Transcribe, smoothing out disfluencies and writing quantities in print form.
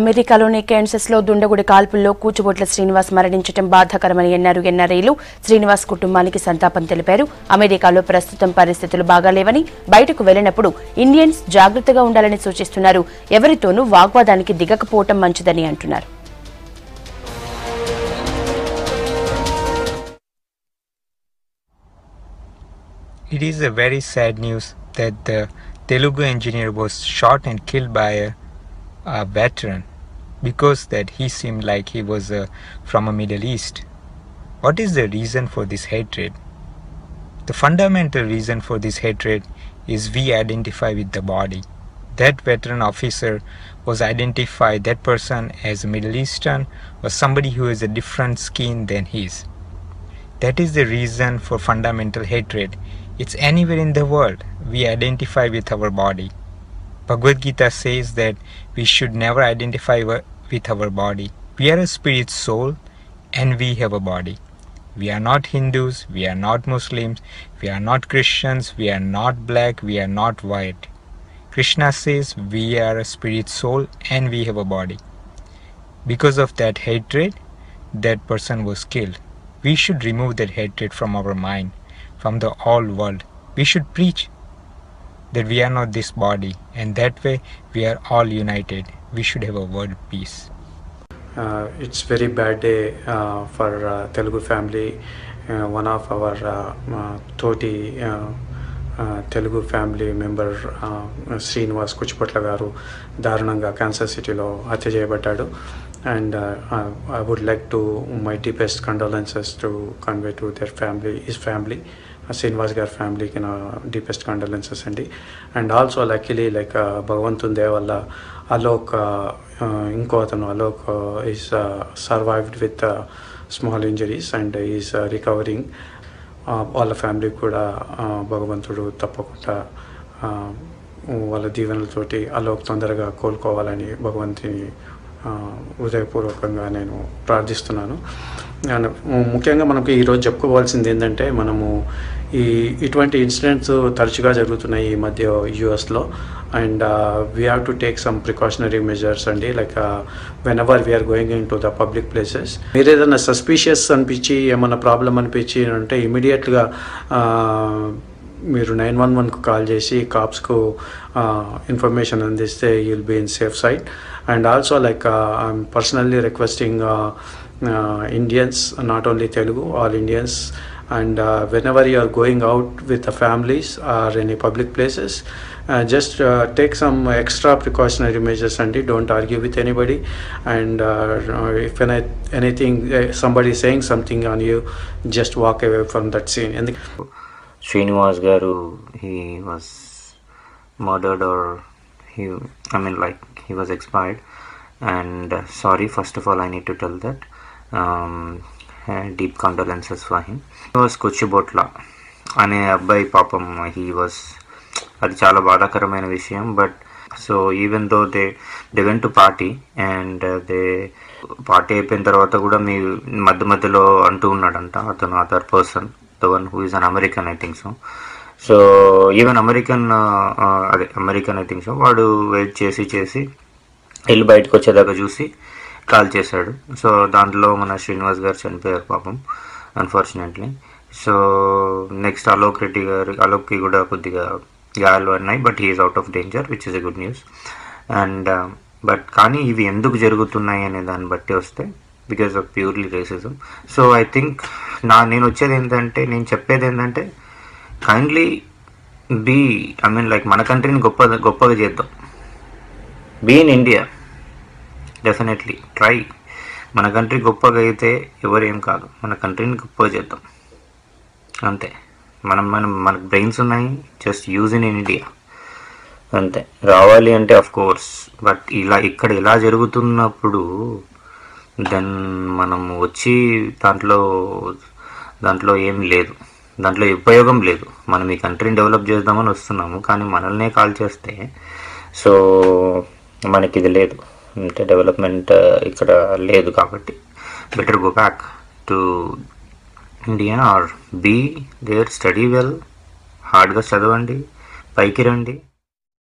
అమెరికాలోని కాన్సస్లో దుండగుడి కాల్పుల్లో కూచుబొట్ల శ్రీనివాస్ మరణించడం బాధాకరమని అన్నారు. ఎన్ఆర్ఐలు శ్రీనివాస్ కుటుంబానికి సంతాపం తెలిపారు. అమెరికాలో ప్రస్తుతం పరిస్థితులు బాగాలేవని, బయటకు వెళ్లినప్పుడు ఇండియన్స్ జాగ్రత్తగా ఉండాలని సూచిస్తున్నారు. ఎవరితోనూ వాగ్వాదానికి దిగకపోవటం మంచిదని అంటున్నారు. It is a very sad news that the Telugu engineer was shot and killed by a veteran because that he seemed like he was from a Middle East. What is the reason for this hatred? The fundamental reason for this hatred is we identify with the body. That veteran officer was identified that person as a Middle Eastern or somebody who has a different skin than his. That is the reason for fundamental hatred. It's anywhere in the world. We identify with our body. Bhagavad Gita says that we should never identify with our body. We are a spirit soul and we have a body. We are not Hindus, we are not Muslims, we are not Christians, we are not black, we are not white. Krishna says we are a spirit soul and we have a body. Because of that hatred, that person was killed. We should remove that hatred from our mind, from the whole world. We should preach that we are not this body, and that way we are all united. We should have a world peace. It's very bad day for Telugu family. One of our toti Telugu family member Srinivas Kuchipotla garu దారుణంగా Kansas సిటీలో హత్య చేయబడ్డాడు. And I would like to my deepest condolences to convey to their family, his family, Srinivas gar family ki na deepest condolences andi. And also luckily like Bhagavantun Daya valla Alok inko atanu Alok is survived with small injuries and is recovering. వాళ్ళ family కూడా భగవంతుడు తప్పకుండా వాళ్ళ దీవెనలతోటి అలోక్ తొందరగా కోలుకోవాలని భగవంతుని హృదయపూర్వకంగా నేను ప్రార్థిస్తున్నాను. ముఖ్యంగా మనకి ఈరోజు చెప్పుకోవాల్సింది ఏంటంటే మనము ఇటువంటి ఇన్సిడెంట్స్ తరచుగా జరుగుతున్నాయి ఈ మధ్య యూఎస్లో. And we have to take some precautionary measures అండి. Like whenever we are going into the public places, మీరు ఏదైనా సస్పీషియస్ అనిపించి ఏమన్నా ప్రాబ్లం అనిపించి అంటే ఇమీడియట్గా మీరు 911కు కాల్ చేసి కాప్స్కు ఇన్ఫర్మేషన్ అందిస్తే you'll be in safe side. And also like I'm personally requesting Indians, not only Telugu, all Indians, and whenever you are going out with the families or any public places, just take some extra precautionary measures and don't argue with anybody. And if anything somebody is saying something on you, just walk away from that scene. And Srinivas garu, he was murdered, or he was expired. And sorry, first of all I need to tell that deep condolences for him. He was Kuchibotla అనే అబ్బాయి పాపం he was, అది చాలా బాధాకరమైన విషయం. But so even though they went to party and they party అయిపోయిన తర్వాత కూడా మీ మధ్యలో అంటూ ఉన్నాడంట అతను other person, the one who is an American I think so even American I think so వాడు వెయిట్ చేసి వెళ్ళి బయటకు వచ్చేదాకా చూసి కాల్ చేశాడు. సో దాంట్లో మన శ్రీనివాస్ గారు చనిపోయారు పాపం, అన్ఫార్చునేట్లీ. సో నెక్స్ట్ అలోక్కి కూడా కొద్దిగా గాయాలు ఉన్నాయి, but he's out of danger, which is a good news. And but కానీ ఇవి ఎందుకు జరుగుతున్నాయి అనే దాన్ని బట్టి వస్తే because of purely racism. So I think నేను చెప్పేది ఏంటంటే కైండ్లీ మన కంట్రీని గొప్పగా చేద్దాం. Be in India, definitely try. మన కంట్రీ గొప్పగా అయితే ఎవరేం కాదు, మన కంట్రీని గొప్పగా చేద్దాం అంతే. మనకు బ్రెయిన్స్ ఉన్నాయి, జస్ట్ యూజ్ ఇన్ ఇండియా అంతే. రావాలి అంటే ఆఫ్ కోర్స్, బట్ ఇక్కడ ఇలా జరుగుతున్నప్పుడు దెన్ మనం వచ్చి దాంట్లో ఏం లేదు, దాంట్లో ఉపయోగం లేదు. మనం ఈ కంట్రీని డెవలప్ చేద్దామని వస్తున్నాము, కానీ మనల్నే కాల్ చేస్తే సో మనకి ఇది లేదు అంటే డెవలప్మెంట్ ఇక్కడ లేదు. కాబట్టి better go back to India or be there, study well, హార్డ్గా చదవండి, పైకి రండి.